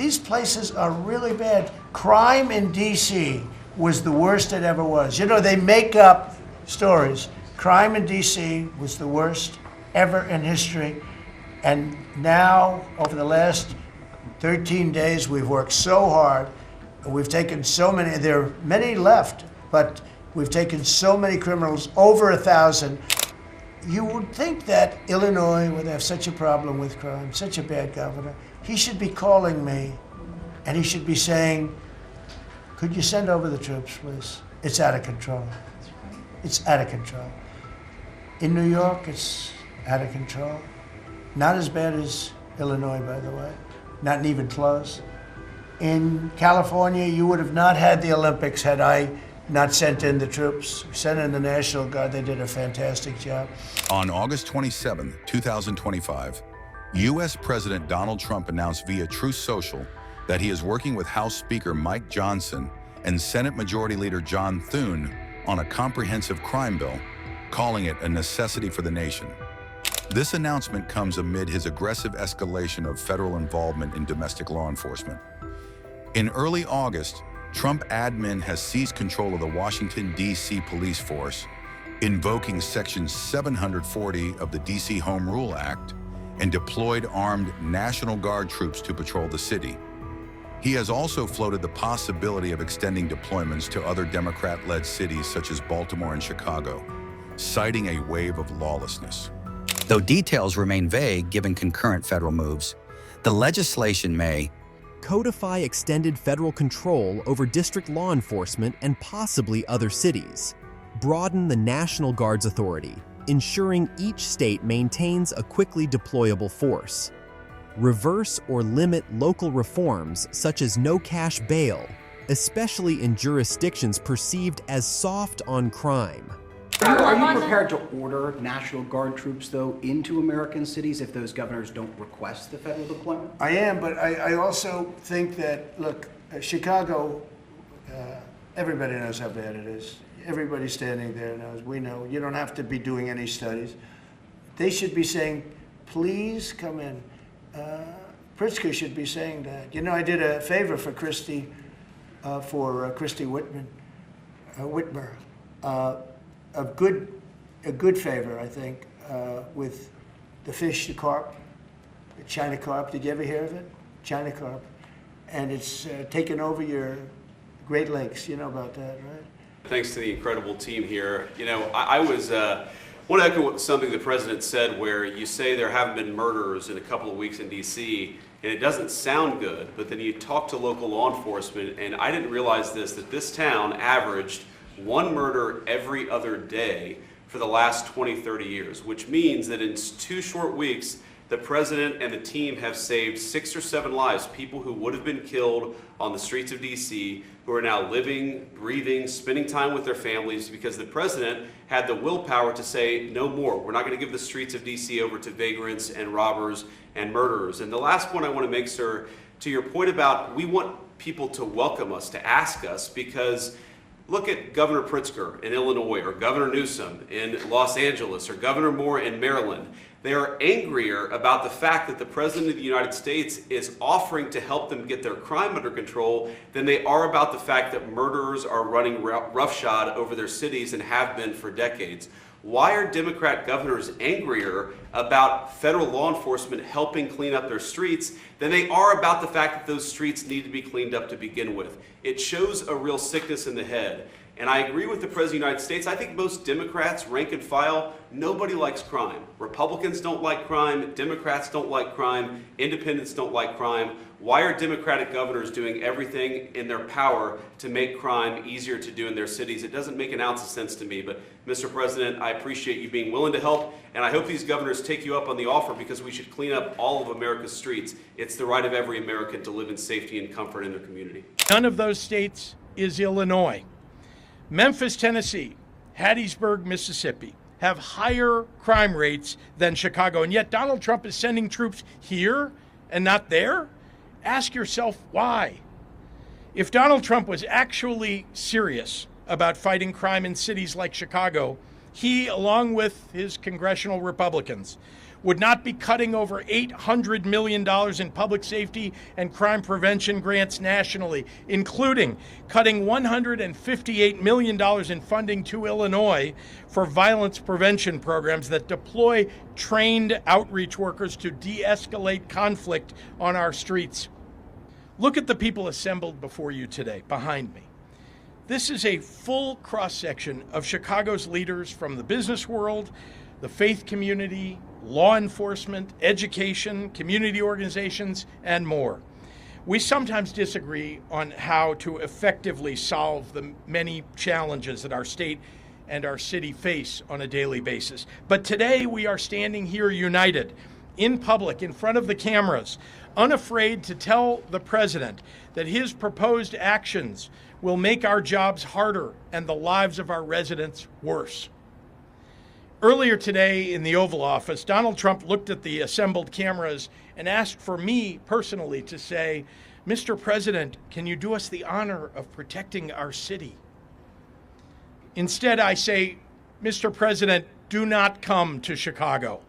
These places are really bad. Crime in D.C. was the worst it ever was. You know, they make up stories. Crime in D.C. was the worst ever in history. And now, over the last 13 days, we've worked so hard. We've taken so many, there are many left, but we've taken so many criminals, over 1,000. You would think that Illinois would have such a problem with crime, such a bad governor. He should be calling me, and he should be saying, could you send over the troops, please? It's out of control. It's out of control. In New York, it's out of control. Not as bad as Illinois, by the way. Not even close. In California, you would have not had the Olympics had I not sent in the troops. We sent in the National Guard. They did a fantastic job. On August 27, 2025, U.S. President Donald Trump announced via Truth Social that he is working with House Speaker Mike Johnson and Senate Majority Leader John Thune on a comprehensive crime bill, calling it a necessity for the nation. This announcement comes amid his aggressive escalation of federal involvement in domestic law enforcement. In early August, Trump admin has seized control of the Washington, D.C. police force, invoking Section 740 of the D.C. Home Rule Act, and deployed armed National Guard troops to patrol the city. He has also floated the possibility of extending deployments to other Democrat-led cities such as Baltimore and Chicago, citing a wave of lawlessness. Though details remain vague given concurrent federal moves, the legislation may codify extended federal control over district law enforcement and possibly other cities, broaden the National Guard's authority, ensuring each state maintains a quickly deployable force, reverse or limit local reforms such as no cash bail, especially in jurisdictions perceived as soft on crime. Are you prepared to order National Guard troops, though, into American cities if those governors don't request the federal deployment? I am, but I also think that, look, Chicago, everybody knows how bad it is. Everybody standing there knows. We know. You don't have to be doing any studies. They should be saying, please come in. Pritzker should be saying that. You know, I did a favor for Christy Whitmer. A good favor, I think, with the fish, the carp, the China carp. Did you ever hear of it? China carp. And it's taken over your Great Lakes. You know about that, right? Thanks to the incredible team here. You know, I want to echo something the president said, where you say there haven't been murders in a couple of weeks in D.C., and it doesn't sound good, but then you talk to local law enforcement, and I didn't realize that this town averaged one murder every other day for the last 20, 30 years, which means that in 2 short weeks, the president and the team have saved 6 or 7 lives, people who would have been killed on the streets of D.C., who are now living, breathing, spending time with their families, because the president had the willpower to say, no more. We're not going to give the streets of D.C. over to vagrants and robbers and murderers. And the last point I want to make, sir, to your point about we want people to welcome us, to ask us, because look at Governor Pritzker in Illinois, or Governor Newsom in Los Angeles, or Governor Moore in Maryland. They are angrier about the fact that the President of the United States is offering to help them get their crime under control than they are about the fact that murderers are running roughshod over their cities and have been for decades. Why are Democrat governors angrier about federal law enforcement helping clean up their streets than they are about the fact that those streets need to be cleaned up to begin with? It shows a real sickness in the head. And I agree with the President of the United States. I think most Democrats, rank and file, nobody likes crime. Republicans don't like crime. Democrats don't like crime. Independents don't like crime. Why are Democratic governors doing everything in their power to make crime easier to do in their cities? It doesn't make an ounce of sense to me. But, Mr. President, I appreciate you being willing to help, and I hope these governors take you up on the offer, because we should clean up all of America's streets. It's the right of every American to live in safety and comfort in their community. None of those states is Illinois. Memphis, Tennessee, Hattiesburg, Mississippi have higher crime rates than Chicago, and yet Donald Trump is sending troops here and not there? Ask yourself why. If Donald Trump was actually serious about fighting crime in cities like Chicago, he, along with his congressional Republicans, would not be cutting over $800 million in public safety and crime prevention grants nationally, including cutting $158 million in funding to Illinois for violence prevention programs that deploy trained outreach workers to de-escalate conflict on our streets. Look at the people assembled before you today, behind me. This is a full cross-section of Chicago's leaders from the business world, the faith community, law enforcement, education, community organizations, and more. We sometimes disagree on how to effectively solve the many challenges that our state and our city face on a daily basis. But today we are standing here united, in public, in front of the cameras, unafraid to tell the president that his proposed actions will make our jobs harder and the lives of our residents worse. Earlier today in the Oval Office, Donald Trump looked at the assembled cameras and asked for me personally to say, "Mr. President, can you do us the honor of protecting our city?" Instead, I say, "Mr. President, do not come to Chicago."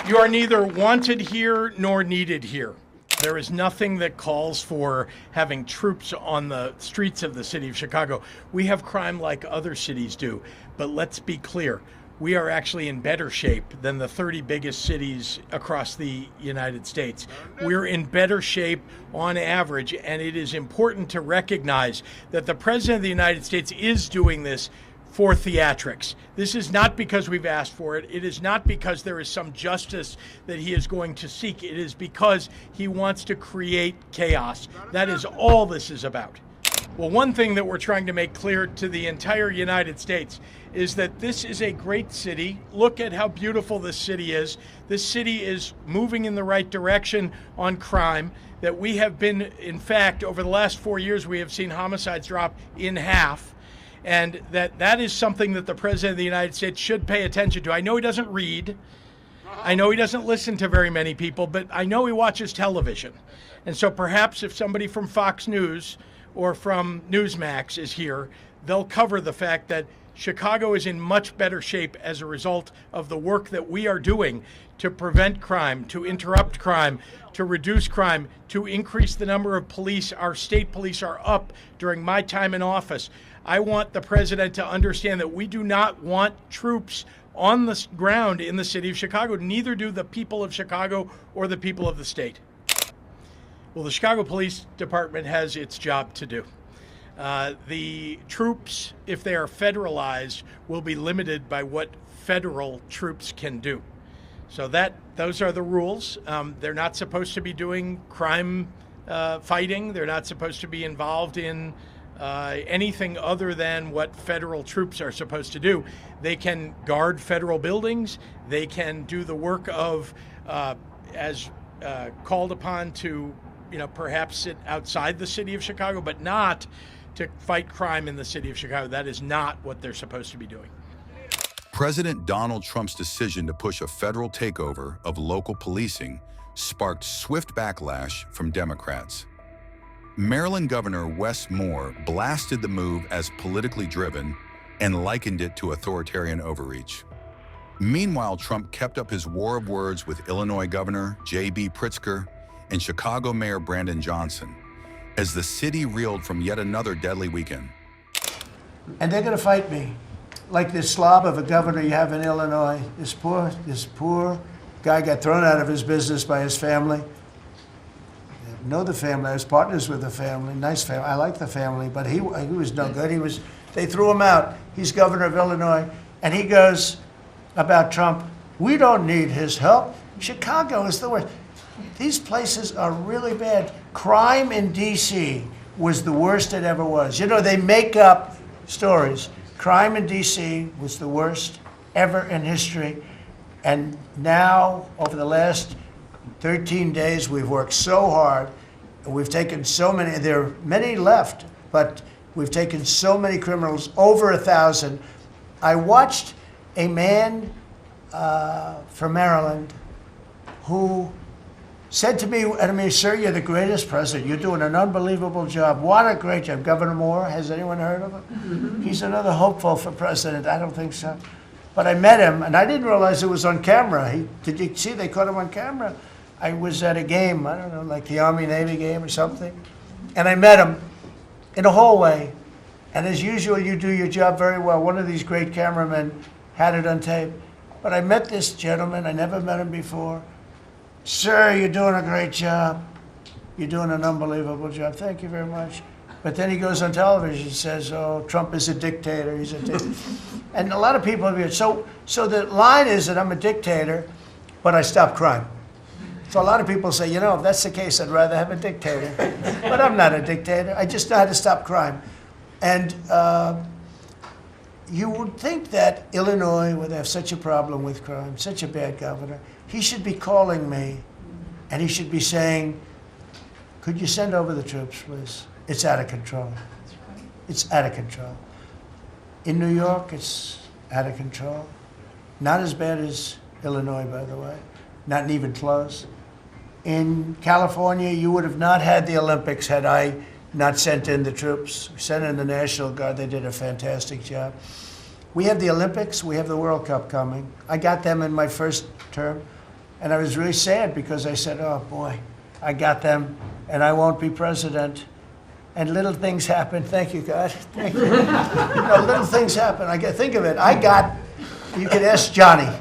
You are neither wanted here nor needed here. There is nothing that calls for having troops on the streets of the city of Chicago. We have crime like other cities do, but let's be clear. We are actually in better shape than the 30 biggest cities across the United States. We're in better shape on average, and it is important to recognize that the President of the United States is doing this for theatrics. This is not because we've asked for it. It is not because there is some justice that he is going to seek. It is because he wants to create chaos. That is all this is about. Well, one thing that we're trying to make clear to the entire United States is that this is a great city. Look at how beautiful this city is. This city is moving in the right direction on crime. That we have been, in fact, over the last 4 years, we have seen homicides drop in half. And that is something that the President of the United States should pay attention to. I know he doesn't read. I know he doesn't listen to very many people, but I know he watches television. And so perhaps if somebody from Fox News or from Newsmax is here, they'll cover the fact that Chicago is in much better shape as a result of the work that we are doing to prevent crime, to interrupt crime, to reduce crime, to increase the number of police. Our state police are up during my time in office. I want the president to understand that we do not want troops on the ground in the city of Chicago. Neither do the people of Chicago or the people of the state. Well, the Chicago Police Department has its job to do. The troops, if they are federalized, will be limited by what federal troops can do. So those are the rules. They're not supposed to be doing crime fighting. They're not supposed to be involved in anything other than what federal troops are supposed to do. They can guard federal buildings. They can do the work of, as called upon to, perhaps sit outside the city of Chicago, but not to fight crime in the city of Chicago. That is not what they're supposed to be doing. President Donald Trump's decision to push a federal takeover of local policing sparked swift backlash from Democrats. Maryland Governor Wes Moore blasted the move as politically driven and likened it to authoritarian overreach. Meanwhile, Trump kept up his war of words with Illinois Governor J.B. Pritzker and Chicago Mayor Brandon Johnson as the city reeled from yet another deadly weekend. And they're going to fight me. Like this slob of a governor you have in Illinois. This poor guy got thrown out of his business by his family. I know the family. I was partners with the family. Nice family. I like the family, but he was no good. They threw him out. He's governor of Illinois, and he goes about Trump, "We don't need his help. Chicago is the worst." These places are really bad. Crime in D.C. was the worst it ever was. They make up stories. Crime in D.C. was the worst ever in history. And now, over the last 13 days, we've worked so hard. We've taken so many, there are many left, but we've taken so many criminals, over 1,000. I watched a man from Maryland who said to me, I mean, sir, you're the greatest president. You're doing an unbelievable job. What a great job. Governor Moore, has anyone heard of him? He's another hopeful for president. I don't think so. But I met him, and I didn't realize it was on camera. Did you see they caught him on camera? I was at a game, I don't know, like the Army-Navy game or something. And I met him in a hallway. And as usual, you do your job very well. One of these great cameramen had it on tape. But I met this gentleman. I never met him before. Sir, you're doing a great job. You're doing an unbelievable job. Thank you very much. But then he goes on television and says, oh, Trump is a dictator. He's a dictator. And a lot of people have so the line is that I'm a dictator, but I stop crime. So a lot of people say, you know, if that's the case, I'd rather have a dictator. But I'm not a dictator. I just know how to stop crime. And you would think that Illinois would have such a problem with crime, such a bad governor. He should be calling me, and he should be saying, could you send over the troops, please? It's out of control. It's out of control. In New York, it's out of control. Not as bad as Illinois, by the way. Not even close. In California, you would have not had the Olympics had I not sent in the troops. We sent in the National Guard. They did a fantastic job. We have the Olympics. We have the World Cup coming. I got them in my first term, and I was really sad because I said, oh, boy, I got them, and I won't be president. And little things happen. Thank you, God. Thank you. Little things happen. Think of it. You could ask Johnny.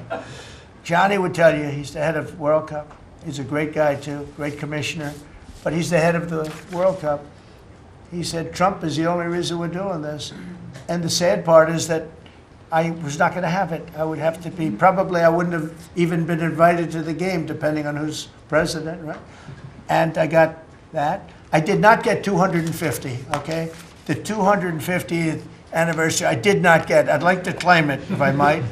Johnny would tell you, he's the head of World Cup. He's a great guy, too, great commissioner. But he's the head of the World Cup. He said, Trump is the only reason we're doing this. And the sad part is that I was not going to have it. I would have to be, probably I wouldn't have even been invited to the game, depending on who's president, right? And I got that. I did not get 250, okay? The 250th anniversary, I did not get. I'd like to claim it, if I might,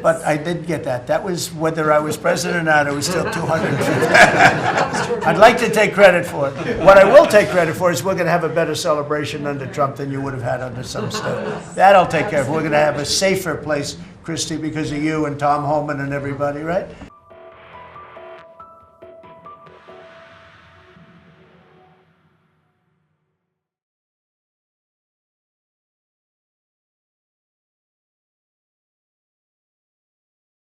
but I did get that. That was whether I was president or not, it was still 250. I'd like to take credit for it. What I will take credit for is we're going to have a better celebration under Trump than you would have had under some stuff. That I'll take care of. We're going to have a safer place, Christy, because of you and Tom Homan and everybody, right?